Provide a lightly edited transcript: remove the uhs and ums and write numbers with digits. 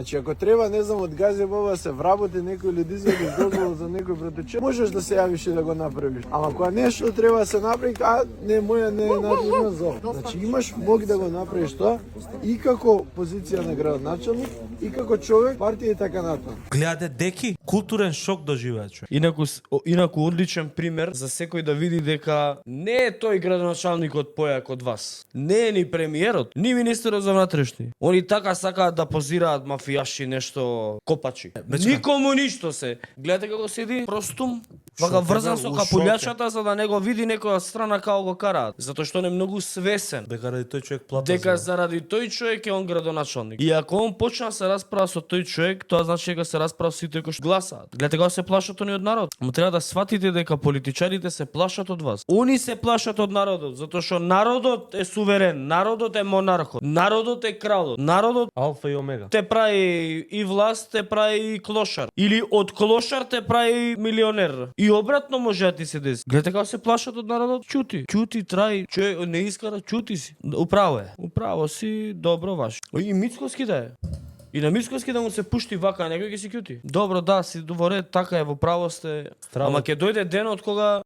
Значи ако треба, не знам, од Газебова се вработи некој или дизелиш дозвола за некој протече, можеш да се јавиш и да го направиш. Ама кога нешто треба да се направи, не моја не е надлежна за ова. Значи имаш мог да го направиш тоа и како позиција на градоначалник и како човек, партија и така натаму. Гледаде деки, културен шок доживеа човек. Инаку одличен пример за секој да види дека не е тој градоначалникот појак од вас. Не е ни премиерот, ни министерот за внатрешни. Они така сакаат да позираат мафијаши, нешто копачи. Никому ништо се. Гледате како седи простум, вака врзан со капулјачата за да не го види некоја страна како го караат. Затоа што он е многу свесен. Дека ради тој човек плата. Дека заради тој човек е он градоначалник. И ако он почна да се расправа со тој човек, тоа значи дека се расправа со сите кои што гласаат. Гледате кога се плашат они од народ. Ама треба да сватите дека политичарите се плашат од вас. Они се плашат од народот, затоа што народот е суверен, народот е монархот, народот е кралот, народот Алфа и омега. те прави и власт, те прави и клошар. Или од клошар те прави милионер. И обратно може да ти се деси. Гледате како се плашат од народот, чути, трај, човек не иска да чути си. Управо си, добро ваш. И Мицкоски да е. И на Мицкоски да му се пушти вака, некој ќе си кјути. Добро, да, си во ред, така е, во право сте. Стравно. Ама ќе дојде денот кога